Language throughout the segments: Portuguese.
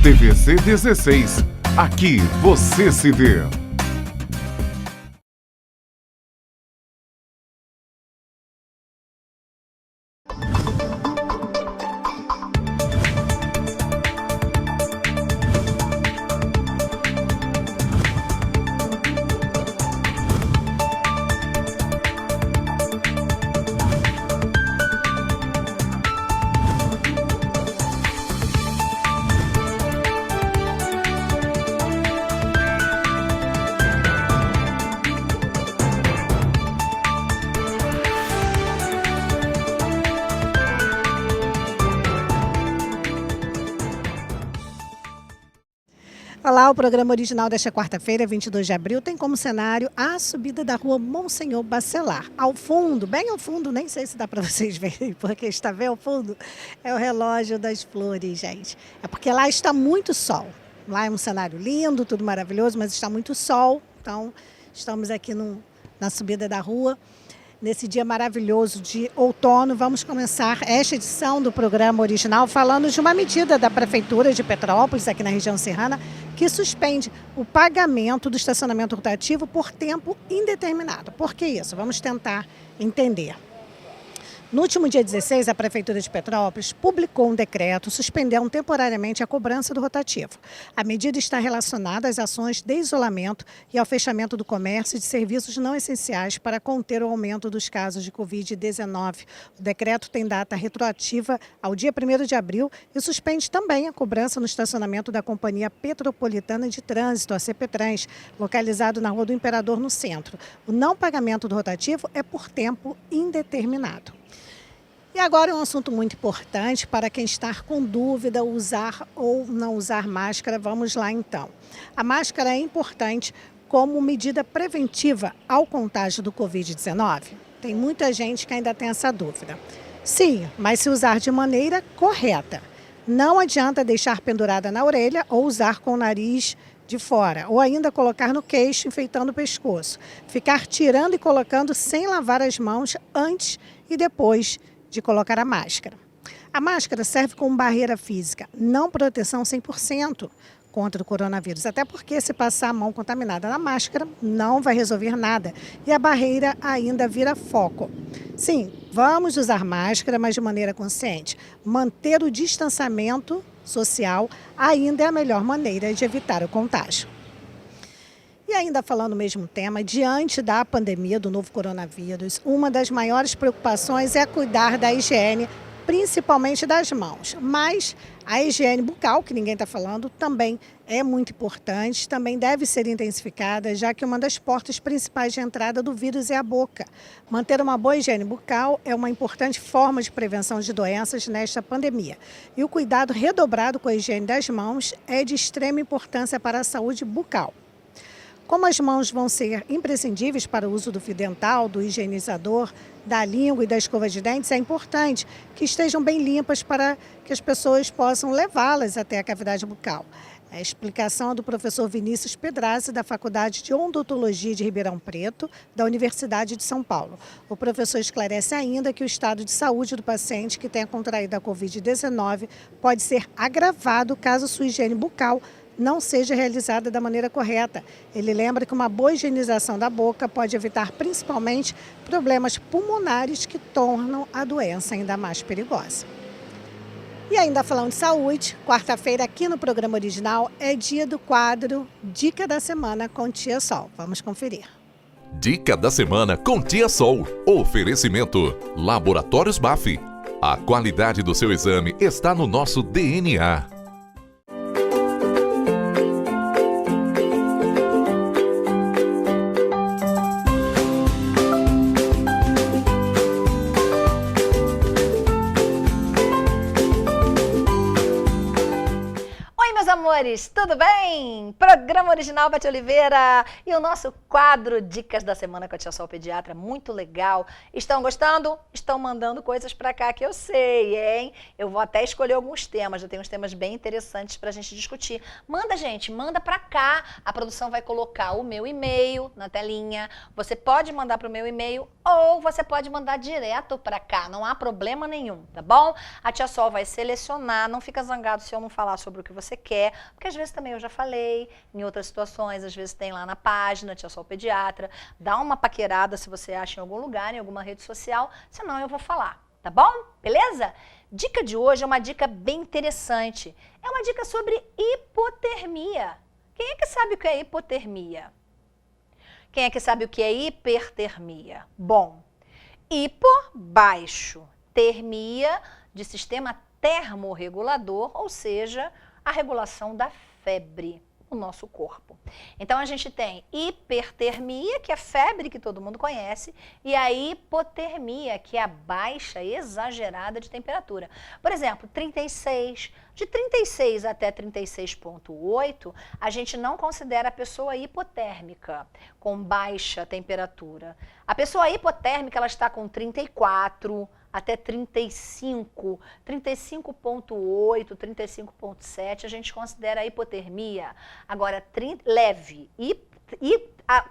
TVC 16. Aqui você se vê. Olá, o programa original desta quarta-feira, 22 de abril, tem como cenário a subida da rua Monsenhor Bacelar. Ao fundo, bem ao fundo, nem sei se dá para vocês verem, porque está bem ao fundo, é o relógio das flores, gente. É porque lá está muito sol. Lá é um cenário lindo, tudo maravilhoso, mas está muito sol. Então, estamos aqui na subida da rua. Nesse dia maravilhoso de outono, vamos começar esta edição do programa original falando de uma medida da Prefeitura de Petrópolis, aqui na região serrana, que suspende o pagamento do estacionamento rotativo por tempo indeterminado. Por que isso? Vamos tentar entender. No último dia 16, a Prefeitura de Petrópolis publicou um decreto suspendendo temporariamente a cobrança do rotativo. A medida está relacionada às ações de isolamento e ao fechamento do comércio e de serviços não essenciais para conter o aumento dos casos de Covid-19. O decreto tem data retroativa ao dia 1º de abril e suspende também a cobrança no estacionamento da Companhia Petropolitana de Trânsito, a CPTrans, localizado na Rua do Imperador, no centro. O não pagamento do rotativo é por tempo indeterminado. E agora um assunto muito importante para quem está com dúvida, usar ou não usar máscara. Vamos lá então. A máscara é importante como medida preventiva ao contágio do Covid-19? Tem muita gente que ainda tem essa dúvida. Sim, mas se usar de maneira correta. Não adianta deixar pendurada na orelha ou usar com o nariz de fora, ou ainda colocar no queixo, enfeitando o pescoço. Ficar tirando e colocando sem lavar as mãos antes e depois de colocar a máscara. A máscara serve como barreira física, não proteção 100% contra o coronavírus, até porque se passar a mão contaminada na máscara, não vai resolver nada e a barreira ainda vira foco. Sim, vamos usar máscara, mas de maneira consciente. Manter o distanciamento social ainda é a melhor maneira de evitar o contágio. E ainda falando o mesmo tema, diante da pandemia do novo coronavírus, uma das maiores preocupações é cuidar da higiene, principalmente das mãos. Mas a higiene bucal, que ninguém está falando, também é muito importante, também deve ser intensificada, já que uma das portas principais de entrada do vírus é a boca. Manter uma boa higiene bucal é uma importante forma de prevenção de doenças nesta pandemia. E o cuidado redobrado com a higiene das mãos é de extrema importância para a saúde bucal. Como as mãos vão ser imprescindíveis para o uso do fio dental, do higienizador, da língua e da escova de dentes, é importante que estejam bem limpas para que as pessoas possam levá-las até a cavidade bucal. A explicação é do professor Vinícius Pedrazzi, da Faculdade de Odontologia de Ribeirão Preto, da Universidade de São Paulo. O professor esclarece ainda que o estado de saúde do paciente que tenha contraído a Covid-19 pode ser agravado caso sua higiene bucal não seja realizada da maneira correta. Ele lembra que uma boa higienização da boca pode evitar principalmente problemas pulmonares que tornam a doença ainda mais perigosa. E ainda falando de saúde, quarta-feira aqui no programa original é dia do quadro Dica da Semana com Tia Sol. Vamos conferir. Dica da Semana com Tia Sol. Oferecimento Laboratórios BAF. A qualidade do seu exame está no nosso DNA. amores, tudo bem? Programa original Beth Oliveira e o nosso quadro Dicas da Semana com a Tia Sol Pediatra, muito legal. Estão gostando? Estão mandando coisas pra cá que eu sei, hein? Eu vou até escolher alguns temas, já tenho uns temas bem interessantes pra gente discutir. Manda, gente, manda pra cá. A produção vai colocar o meu e-mail na telinha. Você pode mandar pro meu e-mail ou você pode mandar direto pra cá, não há problema nenhum, tá bom? A Tia Sol vai selecionar, não fica zangado se eu não falar sobre o que você quer, porque às vezes também eu já falei, em outras situações, às vezes tem lá na página, Tia Sol Pediatra, dá uma paquerada se você acha em algum lugar, em alguma rede social, senão eu vou falar, tá bom? Beleza? Dica de hoje é uma dica bem interessante, é uma dica sobre hipotermia. Quem é que sabe o que é hipotermia? Quem é que sabe o que é hipertermia? Bom, hipo, baixo, termia de sistema termorregulador, ou seja, a regulação da febre no nosso corpo. Então a gente tem hipertermia, que é a febre que todo mundo conhece, e a hipotermia, que é a baixa exagerada de temperatura. Por exemplo, 36, de 36 até 36,8, a gente não considera a pessoa hipotérmica, com baixa temperatura. A pessoa hipotérmica, ela está com 34 até 35, 35,8, 35,7, a gente considera a hipotermia. Agora, leve e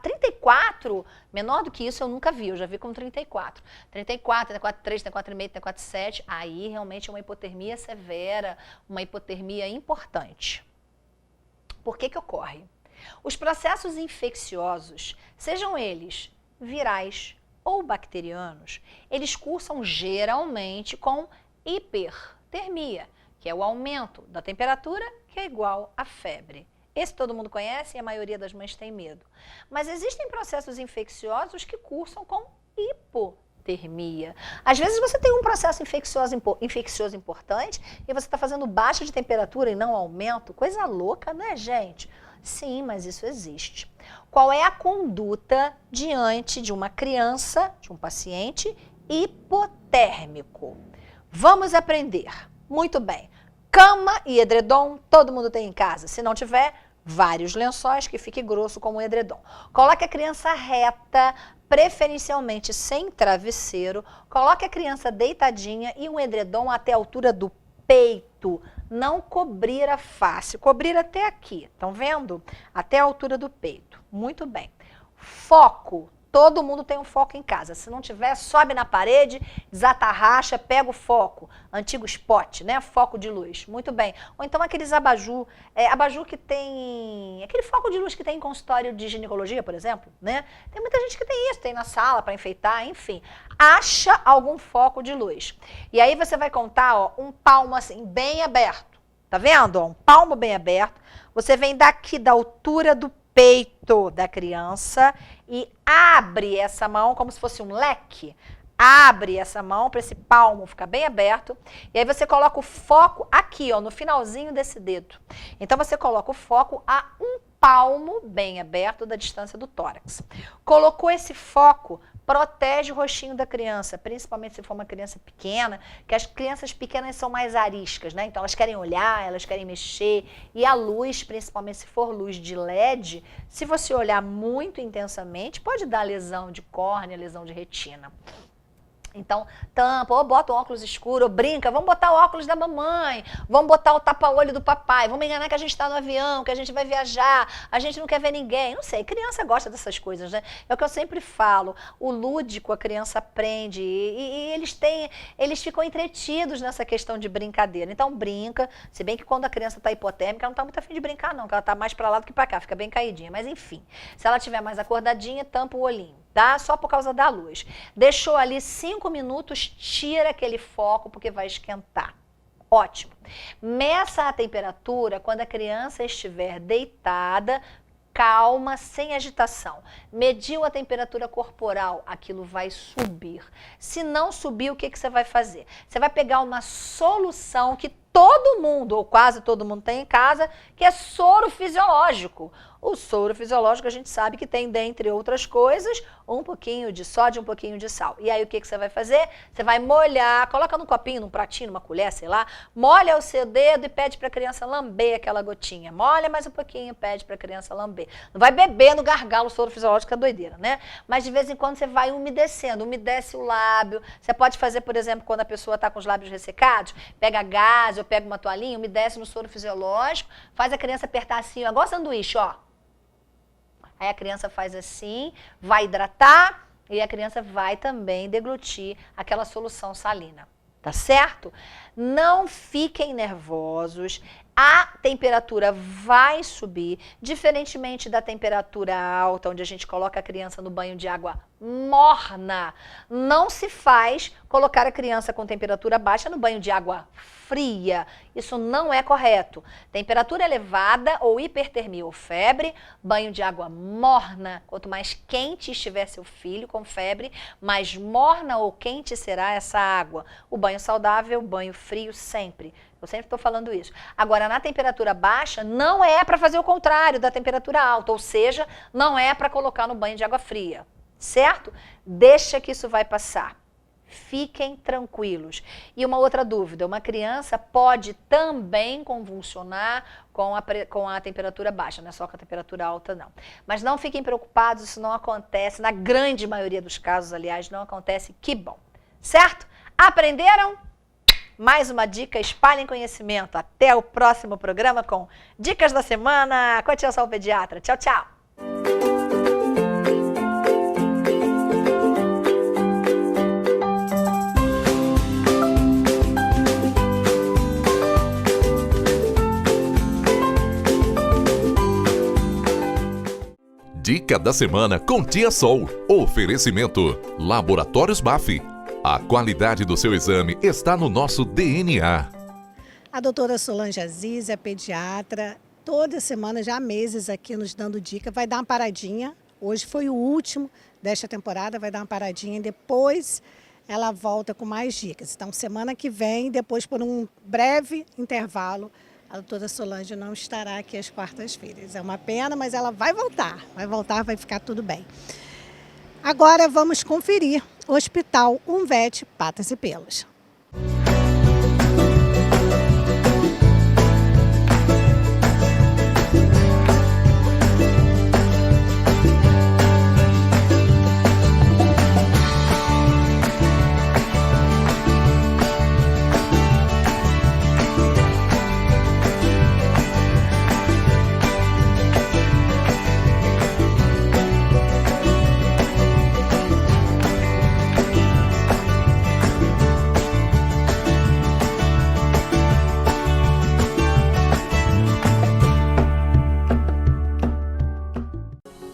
34, menor do que isso eu nunca vi, eu já vi com 34. 34, 34,3, 34,5, 34,7, aí realmente é uma hipotermia severa, uma hipotermia importante. Por que que ocorre? Os processos infecciosos, sejam eles virais ou bacterianos, eles cursam geralmente com hipertermia, que é o aumento da temperatura, que é igual à febre. Esse todo mundo conhece e a maioria das mães tem medo. Mas existem processos infecciosos que cursam com hipotermia. Às vezes você tem um processo infeccioso importante e você está fazendo baixa de temperatura e não aumento. Coisa louca, né, gente? Sim, mas isso existe. Qual é a conduta diante de uma criança, de um paciente hipotérmico? Vamos aprender. Muito bem. Cama e edredom, todo mundo tem em casa. Se não tiver, vários lençóis que fique grosso como o edredom. Coloque a criança reta, preferencialmente sem travesseiro. Coloque a criança deitadinha e um edredom até a altura do peito. Não cobrir a face, cobrir até aqui, estão vendo? Até a altura do peito. Muito bem. Foco. Todo mundo tem um foco em casa. Se não tiver, sobe na parede, desatarracha, pega o foco. Antigo spot, né? Foco de luz. Muito bem. Ou então aqueles abajur. Abajur que tem... Aquele foco de luz que tem em consultório de ginecologia, por exemplo, né? Tem muita gente que tem isso, tem na sala para enfeitar, enfim. Acha algum foco de luz. E aí você vai contar, ó, um palmo assim, bem aberto. Tá vendo? Ó, um palmo bem aberto. Você vem daqui, da altura do peito da criança e abre essa mão como se fosse um leque. Abre essa mão para esse palmo ficar bem aberto. E aí você coloca o foco aqui, ó, no finalzinho desse dedo. Então você coloca o foco a um palmo bem aberto da distância do tórax. Colocou esse foco, protege o rostinho da criança, principalmente se for uma criança pequena, que as crianças pequenas são mais ariscas, né? Então elas querem olhar, elas querem mexer, e a luz, principalmente se for luz de LED, se você olhar muito intensamente, pode dar lesão de córnea, lesão de retina. Então, tampa, ou bota um óculos escuro, ou brinca, vamos botar o óculos da mamãe, vamos botar o tapa-olho do papai, vamos enganar que a gente está no avião, que a gente vai viajar, a gente não quer ver ninguém. Não sei, criança gosta dessas coisas, né? É o que eu sempre falo, o lúdico a criança aprende e eles ficam entretidos nessa questão de brincadeira. Então brinca, se bem que quando a criança está hipotérmica, ela não está muito afim de brincar não, que ela está mais para lá do que para cá, fica bem caidinha. Mas enfim, se ela estiver mais acordadinha, tampa o olhinho, tá? Só por causa da luz. Deixou ali 5 minutos, tira aquele foco porque vai esquentar. Ótimo. Meça a temperatura quando a criança estiver deitada, calma, sem agitação. Mediu a temperatura corporal, aquilo vai subir. Se não subir, o que você vai fazer? Você vai pegar uma solução que todo mundo, ou quase todo mundo tem em casa, que é soro fisiológico. O soro fisiológico a gente sabe que tem, dentre outras coisas, um pouquinho de sódio, um pouquinho de sal. E aí o que você vai fazer? Você vai molhar, coloca num copinho, num pratinho, numa colher, sei lá, molha o seu dedo e pede para a criança lamber aquela gotinha. Molha mais um pouquinho, pede para a criança lamber. Não vai beber no gargalo o soro fisiológico, que é doideira, né? Mas de vez em quando você vai umedecendo, umedece o lábio. Você pode fazer, por exemplo, quando a pessoa está com os lábios ressecados, pega gás ou pega uma toalhinha, umedece no soro fisiológico, faz a criança apertar assim, ó, igual sanduíche, ó. Aí a criança faz assim, vai hidratar e a criança vai também deglutir aquela solução salina. Tá certo? Não fiquem nervosos. A temperatura vai subir, diferentemente da temperatura alta, onde a gente coloca a criança no banho de água morna. Não se faz colocar a criança com temperatura baixa no banho de água fria. Isso não é correto. Temperatura elevada ou hipertermia ou febre, banho de água morna. Quanto mais quente estiver seu filho com febre, mais morna ou quente será essa água. O banho saudável, banho frio sempre. Eu sempre estou falando isso. Agora, na temperatura baixa, não é para fazer o contrário da temperatura alta, ou seja, não é para colocar no banho de água fria, certo? Deixa que isso vai passar. Fiquem tranquilos. E uma outra dúvida, uma criança pode também convulsionar com a temperatura baixa, não é só com a temperatura alta, não. Mas não fiquem preocupados, isso não acontece, na grande maioria dos casos, aliás, não acontece, que bom, certo? Aprenderam? Mais uma dica, espalhem conhecimento. Até o próximo programa com Dicas da Semana com a Tia Sol Pediatra. Tchau, tchau! Dica da Semana com Tia Sol. Oferecimento Laboratórios BAF. A qualidade do seu exame está no nosso DNA. A doutora Solange Aziz é pediatra, toda semana, já há meses aqui nos dando dica, vai dar uma paradinha. Hoje foi o último desta temporada, vai dar uma paradinha e depois ela volta com mais dicas. Então, semana que vem, depois por um breve intervalo, a doutora Solange não estará aqui às quartas-feiras. É uma pena, mas ela vai voltar, vai ficar tudo bem. Agora vamos conferir o Hospital Umvet Patas e Pelos.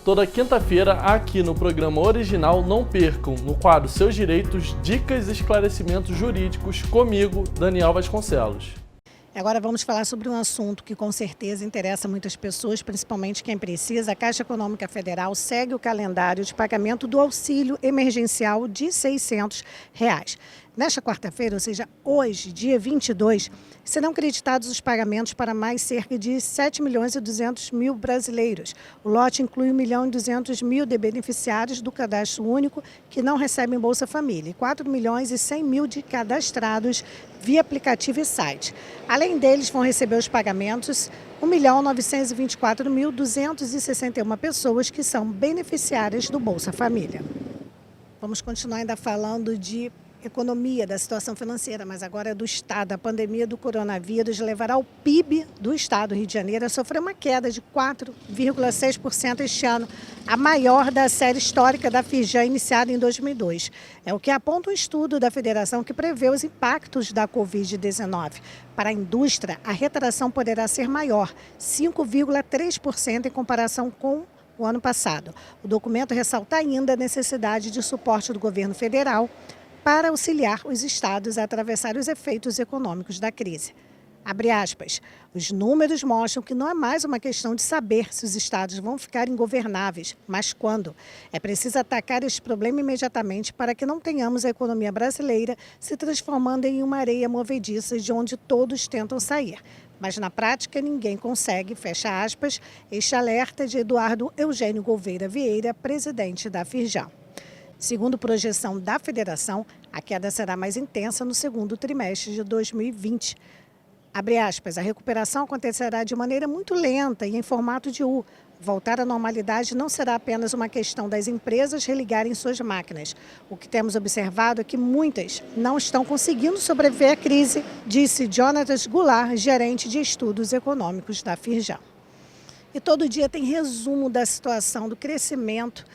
Toda quinta-feira, aqui no programa original, não percam, no quadro Seus Direitos, dicas e esclarecimentos jurídicos, comigo, Daniel Vasconcelos. Agora vamos falar sobre um assunto que com certeza interessa muitas pessoas, principalmente quem precisa. A Caixa Econômica Federal segue o calendário de pagamento do auxílio emergencial de R$ 600. Nesta quarta-feira, ou seja, hoje, dia 22, serão creditados os pagamentos para mais cerca de 7.200.000 brasileiros. O lote inclui 1.200.000 de beneficiários do cadastro único que não recebem Bolsa Família e 4.100.000 de cadastrados via aplicativo e site. Além deles, vão receber os pagamentos 1.924.261 pessoas que são beneficiárias do Bolsa Família. Vamos continuar ainda falando de economia, da situação financeira, mas agora é do Estado. A pandemia do coronavírus levará o PIB do Estado do Rio de Janeiro a sofrer uma queda de 4,6% este ano, a maior da série histórica da FIJAM, iniciada em 2002. É o que aponta um estudo da federação que prevê os impactos da Covid-19. Para a indústria, a retração poderá ser maior, 5,3% em comparação com o ano passado. O documento ressalta ainda a necessidade de suporte do governo federal para auxiliar os estados a atravessar os efeitos econômicos da crise. Abre aspas, os números mostram que não é mais uma questão de saber se os estados vão ficar ingovernáveis, mas quando. É preciso atacar este problema imediatamente para que não tenhamos a economia brasileira se transformando em uma areia movediça de onde todos tentam sair. mas na prática ninguém consegue, fecha aspas, este alerta de Eduardo Eugênio Gouveia Vieira, presidente da Firjan. Segundo projeção da federação, a queda será mais intensa no segundo trimestre de 2020. Abre aspas, a recuperação acontecerá de maneira muito lenta e em formato de U. Voltar à normalidade não será apenas uma questão das empresas religarem suas máquinas. O que temos observado é que muitas não estão conseguindo sobreviver à crise, disse Jonatas Goulart, gerente de estudos econômicos da Firjan. E todo dia tem resumo da situação do crescimento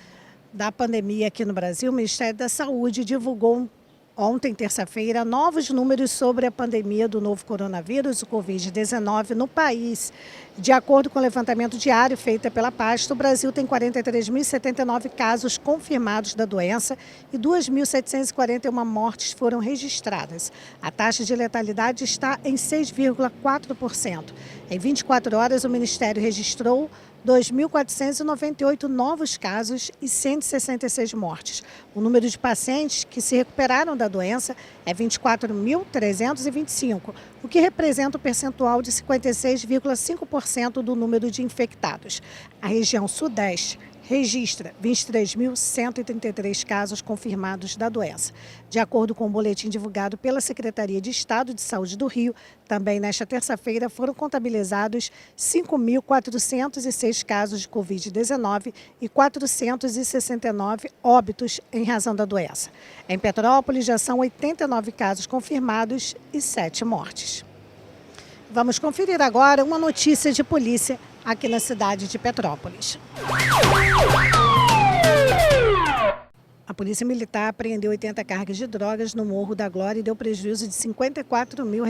da pandemia aqui no Brasil. O Ministério da Saúde divulgou ontem, terça-feira, novos números sobre a pandemia do novo coronavírus, o Covid-19, no país. De acordo com o levantamento diário feito pela pasta, o Brasil tem 43.079 casos confirmados da doença e 2.741 mortes foram registradas. A taxa de letalidade está em 6,4%. Em 24 horas, o Ministério registrou 2.498 novos casos e 166 mortes. O número de pacientes que se recuperaram da doença é 24.325, o que representa um percentual de 56,5% do número de infectados. A região Sudeste registra 23.133 casos confirmados da doença. De acordo com o boletim divulgado pela Secretaria de Estado de Saúde do Rio, também nesta terça-feira foram contabilizados 5.406 casos de Covid-19 e 469 óbitos em razão da doença. Em Petrópolis já são 89 casos confirmados e 7 mortes. Vamos conferir agora uma notícia de polícia aqui na cidade de Petrópolis. A Polícia Militar apreendeu 80 cargas de drogas no Morro da Glória e deu prejuízo de R$54 mil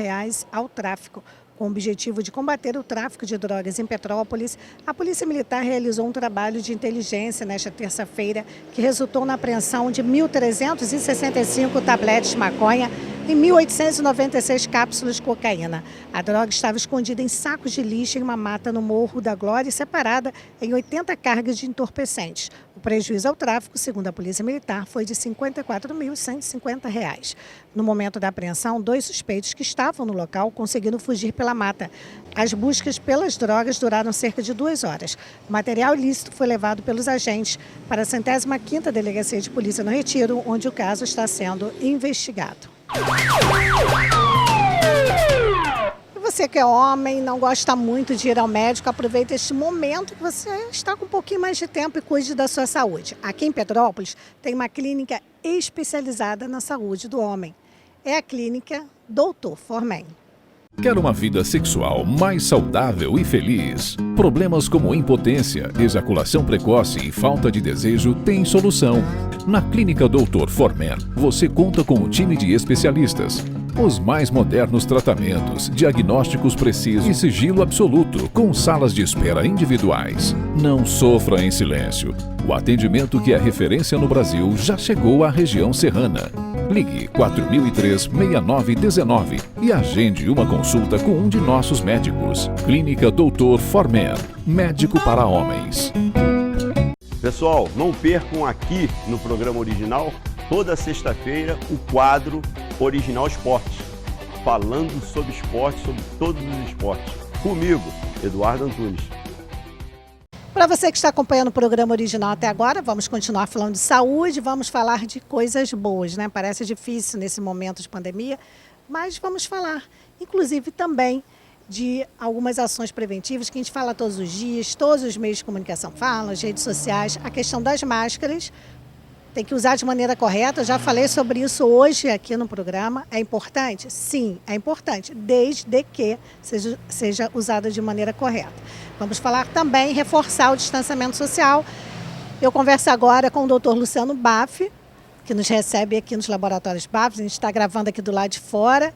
ao tráfico. Com o objetivo de combater o tráfico de drogas em Petrópolis, a Polícia Militar realizou um trabalho de inteligência nesta terça-feira que resultou na apreensão de 1.365 tabletes de maconha e 1.896 cápsulas de cocaína. A droga estava escondida em sacos de lixo em uma mata no Morro da Glória e separada em 80 cargas de entorpecentes. O prejuízo ao tráfico, segundo a Polícia Militar, foi de R$54.150. No momento da apreensão, 2 suspeitos que estavam no local conseguiram fugir pela mata. As buscas pelas drogas duraram cerca de 2 horas. O material ilícito foi levado pelos agentes para a 105ª Delegacia de Polícia no Retiro, onde o caso está sendo investigado. E você que é homem, não gosta muito de ir ao médico, aproveita este momento que você está com um pouquinho mais de tempo e cuide da sua saúde. Aqui em Petrópolis tem uma clínica especializada na saúde do homem. É a clínica Dr. Formen. Quer uma vida sexual mais saudável e feliz? Problemas como impotência, ejaculação precoce e falta de desejo têm solução. Na Clínica Dr. Formen, você conta com um time de especialistas. Os mais modernos tratamentos, diagnósticos precisos e sigilo absoluto, com salas de espera individuais. Não sofra em silêncio. O atendimento que é referência no Brasil já chegou à região serrana. Ligue 4003-6919 e agende uma consulta com um de nossos médicos. Clínica Dr. Formen, médico para homens. Pessoal, não percam aqui no programa original, toda sexta-feira, o quadro Original Esporte, falando sobre esporte, sobre todos os esportes. Comigo, Eduardo Antunes. Para você que está acompanhando o programa original até agora, vamos continuar falando de saúde, vamos falar de coisas boas, né? Parece difícil nesse momento de pandemia, mas vamos falar, inclusive, também de algumas ações preventivas que a gente fala todos os dias, todos os meios de comunicação falam, as redes sociais, a questão das máscaras. Tem que usar de maneira correta, já falei sobre isso hoje aqui no programa. É importante? Sim, é importante, desde que seja usada de maneira correta. Vamos falar também, reforçar o distanciamento social. Eu converso agora com o Dr. Luciano Baff, que nos recebe aqui nos laboratórios Baff. A gente está gravando aqui do lado de fora,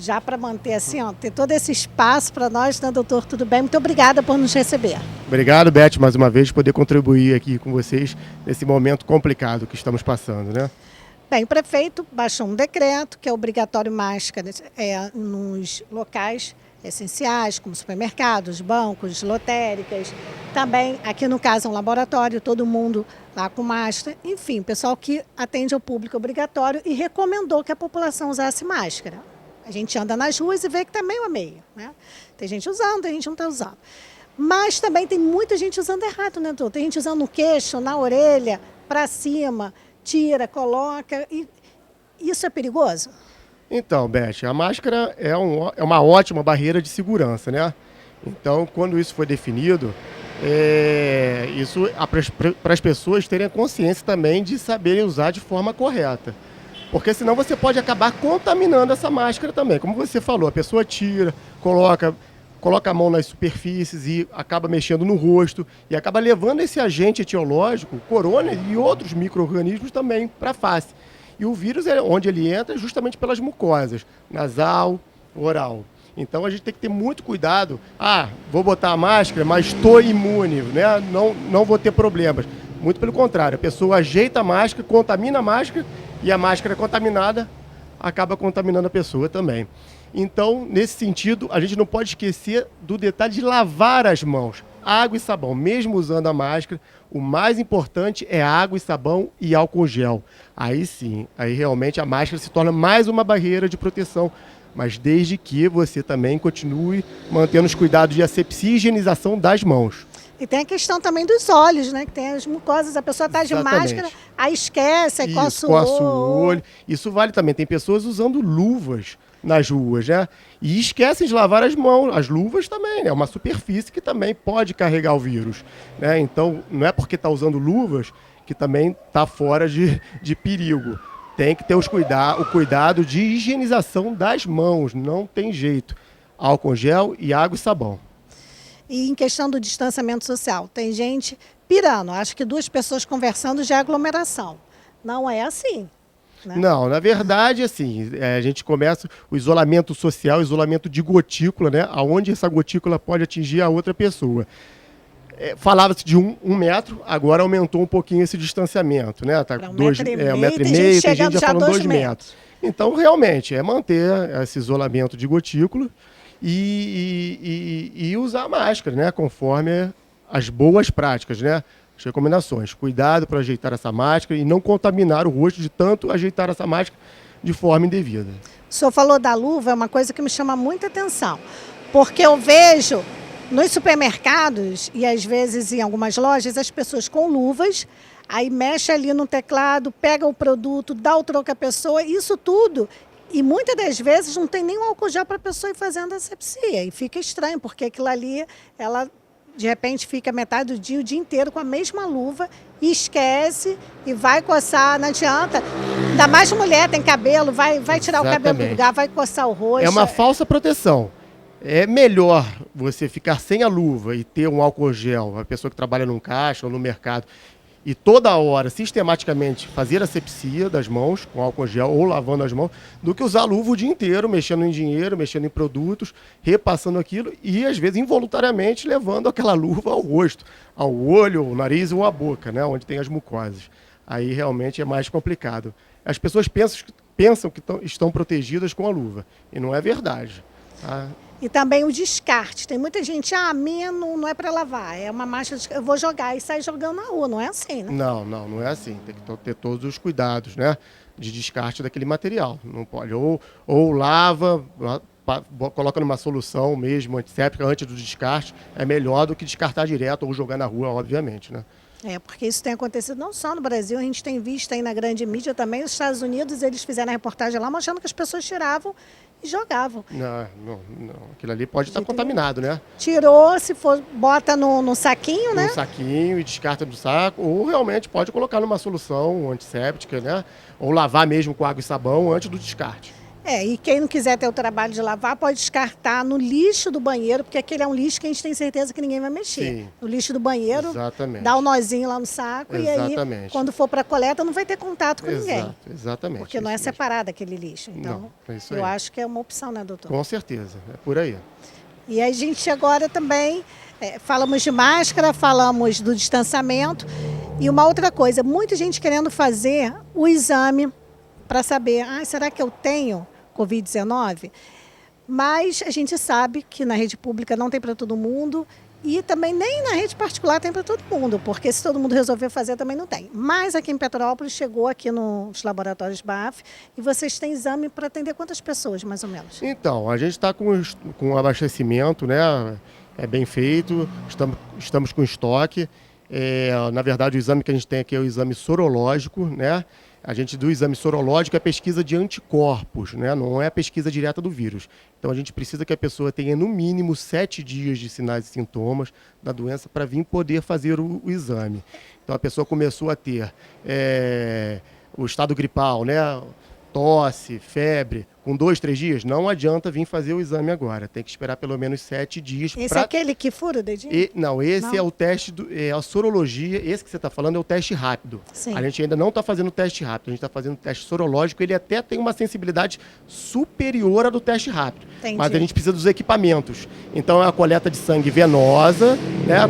já para manter assim, ó, ter todo esse espaço para nós, né, doutor? Tudo bem? Muito obrigada por nos receber. Obrigado, Beth, mais uma vez, por poder contribuir aqui com vocês nesse momento complicado que estamos passando, né? Bem, o prefeito baixou um decreto que é obrigatório máscaras nos locais essenciais, como supermercados, bancos, lotéricas. Também, aqui no caso, um laboratório, todo mundo lá com máscara. Enfim, pessoal que atende ao público obrigatório e recomendou que a população usasse máscara. A gente anda nas ruas e vê que está meio a meio, né? Tem gente usando, tem gente que não está usando. Mas também tem muita gente usando errado, né, doutor? Tem gente usando no queixo, na orelha, para cima, tira, coloca. E isso é perigoso? Então, Beth, a máscara é uma ótima barreira de segurança, né? Então, quando isso foi definido, isso para as pessoas terem a consciência também de saberem usar de forma correta. Porque senão você pode acabar contaminando essa máscara também. Como você falou, a pessoa tira, coloca a mão nas superfícies e acaba mexendo no rosto e acaba levando esse agente etiológico, o corona e outros micro-organismos também para a face. E o vírus, onde ele entra, é justamente pelas mucosas, nasal, oral. Então a gente tem que ter muito cuidado. Vou botar a máscara, mas estou imune, né? Não vou ter problemas. Muito pelo contrário, a pessoa ajeita a máscara, contamina a máscara e a máscara contaminada acaba contaminando a pessoa também. Então, nesse sentido, a gente não pode esquecer do detalhe de lavar as mãos. Água e sabão, mesmo usando a máscara, o mais importante é água e sabão e álcool gel. Aí sim, aí realmente a máscara se torna mais uma barreira de proteção, mas desde que você também continue mantendo os cuidados de asepsia e higienização das mãos. E tem a questão também dos olhos, né? Que tem as mucosas, a pessoa está de máscara, aí esquece, aí coça o olho. Isso vale também, tem pessoas usando luvas nas ruas, né? E esquecem de lavar as mãos, as luvas também, né? É uma superfície que também pode carregar o vírus, né? Então, não é porque está usando luvas que também está fora de perigo. Tem que ter o cuidado de higienização das mãos, não tem jeito. Álcool gel e água e sabão. E em questão do distanciamento social, tem gente pirando, acho que 2 pessoas conversando já é aglomeração. Não é assim. Né? Não, na verdade, assim, a gente começa o isolamento social, isolamento de gotícula, né? Onde essa gotícula pode atingir a outra pessoa. Falava-se de 1 metro, agora aumentou um pouquinho esse distanciamento, né? Tá 1,5 metro, tem gente já falando 2 metros. Então, realmente, é manter esse isolamento de gotícula e usar a máscara, né? Conforme as boas práticas, né? As recomendações. Cuidado para ajeitar essa máscara e não contaminar o rosto de tanto ajeitar essa máscara de forma indevida. O senhor falou da luva, é uma coisa que me chama muita atenção, porque eu vejo nos supermercados e às vezes em algumas lojas as pessoas com luvas, aí mexe ali no teclado, pega o produto, dá o troco à pessoa, isso tudo. E muitas das vezes não tem nem o álcool gel para a pessoa ir fazendo asepsia. E fica estranho, porque aquilo ali, ela de repente fica metade do dia, o dia inteiro com a mesma luva e esquece e vai coçar, não adianta. Ainda mais mulher, tem cabelo, vai tirar o cabelo do lugar, vai coçar o rosto. É uma falsa proteção. É melhor você ficar sem a luva e ter um álcool gel, a pessoa que trabalha num caixa ou no mercado, e toda hora, sistematicamente, fazer asepsia das mãos com álcool gel ou lavando as mãos, do que usar a luva o dia inteiro, mexendo em dinheiro, mexendo em produtos, repassando aquilo e, às vezes, involuntariamente levando aquela luva ao rosto, ao olho, ao nariz ou à boca, né, onde tem as mucosas. Aí, realmente, é mais complicado. As pessoas pensam que estão protegidas com a luva, e não é verdade. Tá? E também o descarte. Tem muita gente, a minha não é para lavar, é uma máscara, eu vou jogar e sair jogando na rua. Não é assim, né? Não é assim. Tem que ter todos os cuidados, né, de descarte daquele material. Não pode. Ou lava, coloca numa solução mesmo antisséptica antes do descarte. É melhor do que descartar direto ou jogar na rua, obviamente, né? Porque isso tem acontecido não só no Brasil, a gente tem visto aí na grande mídia também, os Estados Unidos, eles fizeram a reportagem lá mostrando que as pessoas tiravam e jogavam. Não. Aquilo ali pode estar contaminado, né? Tirou, se for, bota no saquinho, né? No saquinho e descarta do saco, ou realmente pode colocar numa solução antisséptica, né? Ou lavar mesmo com água e sabão antes do descarte. E quem não quiser ter o trabalho de lavar, pode descartar no lixo do banheiro, porque aquele é um lixo que a gente tem certeza que ninguém vai mexer. Sim. No lixo do banheiro, exatamente. Dá o nozinho lá no saco Exatamente. E aí, quando for para a coleta, não vai ter contato com ninguém. Exatamente. Porque não é separado aquele lixo. Então, não, é isso aí. Eu acho que é uma opção, né, doutor? Com certeza, é por aí. E a gente agora também, falamos de máscara, falamos do distanciamento. E uma outra coisa, muita gente querendo fazer o exame para saber, será que eu tenho Covid-19, mas a gente sabe que na rede pública não tem para todo mundo E também nem na rede particular tem para todo mundo, porque se todo mundo resolver fazer, também não tem. Mas aqui em Petrópolis, chegou aqui nos laboratórios BAF, e vocês têm exame para atender quantas pessoas, mais ou menos? Então, a gente está com abastecimento, né? É bem feito, estamos com estoque. Na verdade, o exame que a gente tem aqui é o exame sorológico, né? Do exame sorológico é pesquisa de anticorpos, né? Não é a pesquisa direta do vírus. Então a gente precisa que a pessoa tenha no mínimo 7 dias de sinais e sintomas da doença para vir poder fazer o exame. Então a pessoa começou a ter o estado gripal, né? Tosse, febre, com 2, 3 dias, não adianta vir fazer o exame agora. Tem que esperar pelo menos 7 dias. Esse é aquele que fura o dedinho? Esse é o teste, a sorologia. Esse que você está falando é o teste rápido. Sim. A gente ainda não está fazendo o teste rápido, a gente está fazendo o teste sorológico. Ele até tem uma sensibilidade superior à do teste rápido. Entendi. Mas a gente precisa dos equipamentos. Então é a coleta de sangue venosa, né?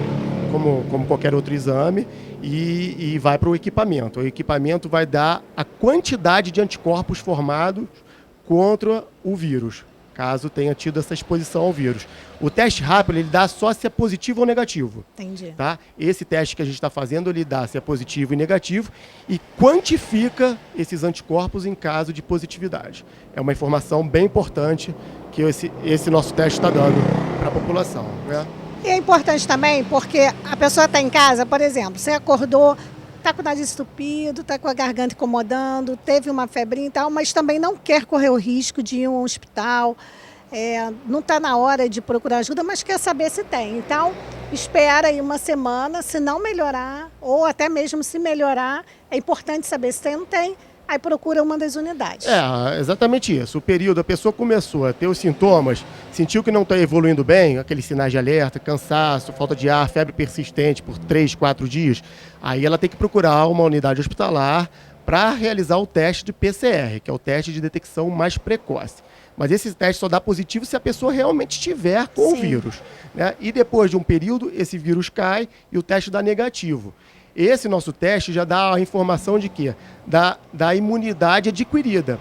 Como qualquer outro exame, e vai para o equipamento. O equipamento vai dar a quantidade de anticorpos formados contra o vírus, caso tenha tido essa exposição ao vírus. O teste rápido, ele dá só se é positivo ou negativo. Entendi. Tá? Esse teste que a gente está fazendo, ele dá se é positivo e negativo e quantifica esses anticorpos em caso de positividade. É uma informação bem importante que esse nosso teste está dando para a população, né? E é importante também porque a pessoa está em casa, por exemplo, você acordou, está com o nariz estupido, está com a garganta incomodando, teve uma febrinha e tal, mas também não quer correr o risco de ir a um hospital, não está na hora de procurar ajuda, mas quer saber se tem. Então, espera aí uma semana, se não melhorar, ou até mesmo se melhorar, é importante saber se tem ou não tem. Aí procura uma das unidades. Exatamente isso. O período, a pessoa começou a ter os sintomas, sentiu que não está evoluindo bem, aqueles sinais de alerta, cansaço, falta de ar, febre persistente por 3, 4 dias, aí ela tem que procurar uma unidade hospitalar para realizar o teste de PCR, que é o teste de detecção mais precoce. Mas esse teste só dá positivo se a pessoa realmente estiver com o vírus, né? E depois de um período, esse vírus cai e o teste dá negativo. Esse nosso teste já dá a informação de quê? Da imunidade adquirida.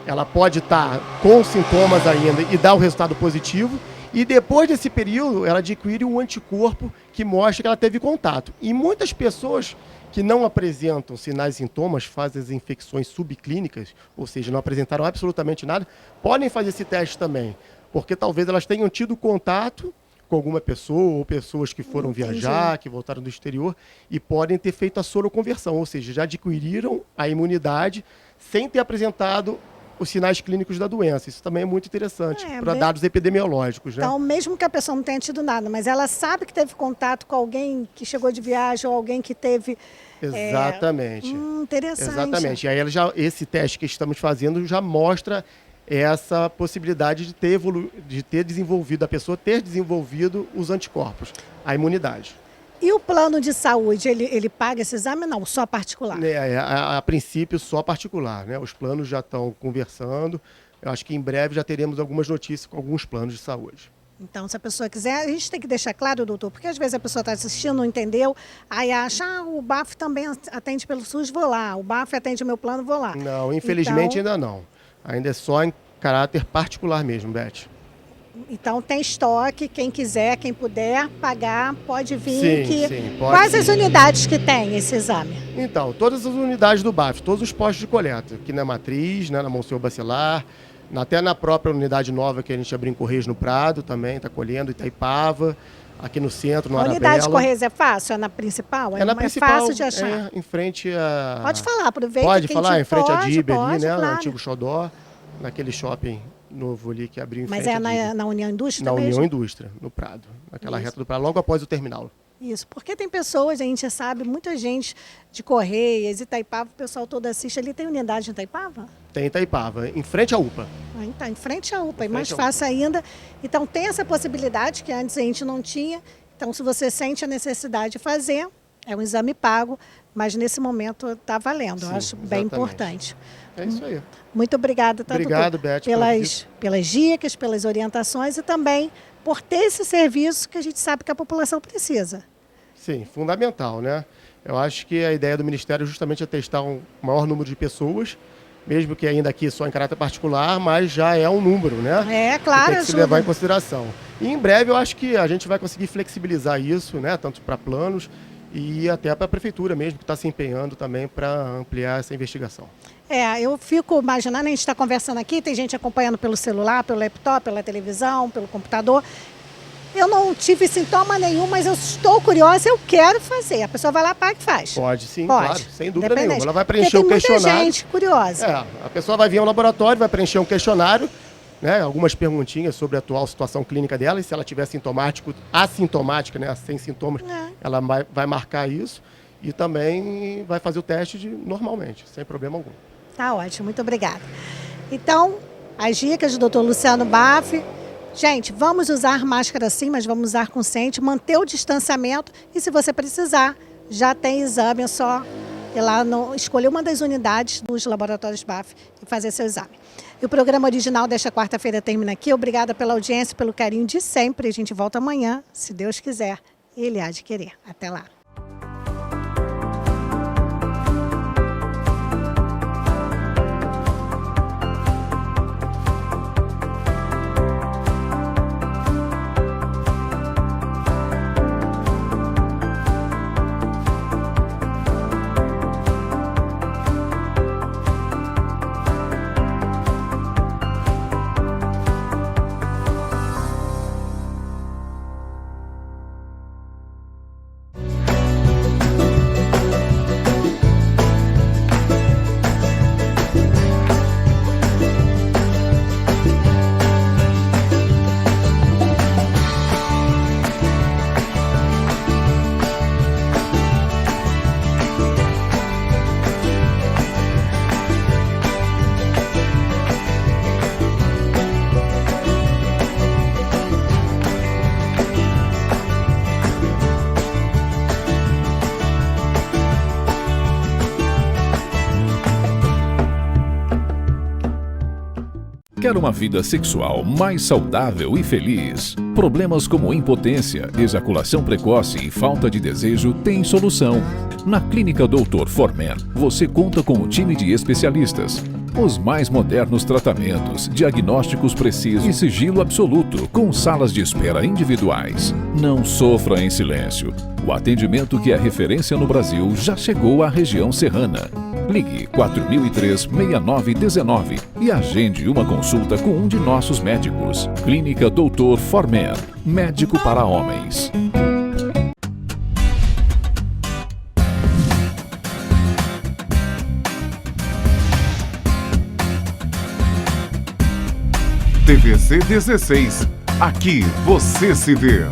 Ela pode estar com sintomas ainda e dar o resultado positivo, e depois desse período ela adquire um anticorpo que mostra que ela teve contato. E muitas pessoas que não apresentam sinais e sintomas, fazem as infecções subclínicas, ou seja, não apresentaram absolutamente nada, podem fazer esse teste também, porque talvez elas tenham tido contato com alguma pessoa ou pessoas que foram viajar, que voltaram do exterior e podem ter feito a soroconversão, ou seja, já adquiriram a imunidade sem ter apresentado os sinais clínicos da doença. Isso também é muito interessante para dados epidemiológicos, né? Então, mesmo que a pessoa não tenha tido nada, mas ela sabe que teve contato com alguém que chegou de viagem ou alguém que teve... Exatamente. Interessante. Exatamente. E aí esse teste que estamos fazendo já mostra essa possibilidade de ter desenvolvido, a pessoa ter desenvolvido os anticorpos, a imunidade. E o plano de saúde, ele paga esse exame? Não, só particular? A princípio, só particular, né? Os planos já estão conversando. Eu acho que em breve já teremos algumas notícias com alguns planos de saúde. Então, se a pessoa quiser, a gente tem que deixar claro, doutor, porque às vezes a pessoa está assistindo, não entendeu, aí acha, o BAF também atende pelo SUS, vou lá. O BAF atende o meu plano, vou lá. Não, infelizmente ainda não. Ainda é só em caráter particular mesmo, Beth. Então tem estoque, quem quiser, quem puder pagar, pode vir. Sim, pode. Quais as unidades que tem esse exame? Então, todas as unidades do BAF, todos os postos de coleta, aqui na Matriz, né, na Monsenhor Bacelar, até na própria unidade nova que a gente abriu em Correios no Prado também, está colhendo, Itaipava, aqui no centro, no Arabella. A unidade de Correios é fácil? É na principal? É na principal, fácil de achar? em frente a... Pode falar, aproveita. Pode falar, em frente à DIB ali, né, claro. no antigo Xodó, naquele shopping novo ali que abriu em frente à DIB. Mas é na União Indústria na mesmo? União Indústria, no Prado, naquela reta do Prado, logo após o terminal. Isso, porque tem pessoas, a gente sabe, muita gente de Correias, Itaipava, o pessoal todo assiste ali. Tem unidade em Itaipava? Tem Itaipava, em frente à UPA. Então, em frente à UPA, é mais fácil ainda. Então, tem essa possibilidade que antes a gente não tinha. Então, se você sente a necessidade de fazer, é um exame pago, mas nesse momento está valendo. Sim, eu acho bem exatamente. importante. É isso aí. Muito obrigada, tanto Obrigado, Beth, pelas dicas, pelas orientações e também por ter esse serviço que a gente sabe que a população precisa. Sim, fundamental, né? Eu acho que a ideia do Ministério justamente é testar um maior número de pessoas, mesmo que ainda aqui só em caráter particular, mas já é um número, né? É, claro, que tem que se ajuda. levar em consideração. E em breve eu acho que a gente vai conseguir flexibilizar isso, né? Tanto para planos e até para a prefeitura mesmo, que está se empenhando também para ampliar essa investigação. Eu fico imaginando, a gente está conversando aqui, tem gente acompanhando pelo celular, pelo laptop, pela televisão, pelo computador. Eu não tive sintoma nenhum, mas eu estou curiosa, eu quero fazer. A pessoa vai lá, paga e faz. Pode sim, Pode. claro, sem dúvida Independente. nenhuma. Ela vai Porque preencher o tem muita questionário. gente curiosa. A pessoa vai vir ao laboratório, vai preencher um questionário, né, algumas perguntinhas sobre a atual situação clínica dela, e se ela tiver assintomática, né, sem sintomas, ela vai marcar isso e também vai fazer o teste normalmente, sem problema algum. Tá ótimo, muito obrigada. Então, as dicas do Dr. Luciano Baff. Gente, vamos usar máscara sim, mas vamos usar consciente, manter o distanciamento e se você precisar, já tem exame, é só ir lá, escolher uma das unidades dos laboratórios Baff e fazer seu exame. E o programa original desta quarta-feira termina aqui. Obrigada pela audiência, pelo carinho de sempre. A gente volta amanhã, se Deus quiser. Ele há de querer. Até lá. Quer uma vida sexual mais saudável e feliz? Problemas como impotência, ejaculação precoce e falta de desejo têm solução. Na Clínica Dr. Forman, você conta com um time de especialistas. Os mais modernos tratamentos, diagnósticos precisos e sigilo absoluto, com salas de espera individuais. Não sofra em silêncio. O atendimento que é referência no Brasil já chegou à região serrana. Ligue 4003-6919 e agende uma consulta com um de nossos médicos. Clínica Dr. Forman, médico para homens. TVC 16. Aqui você se vê.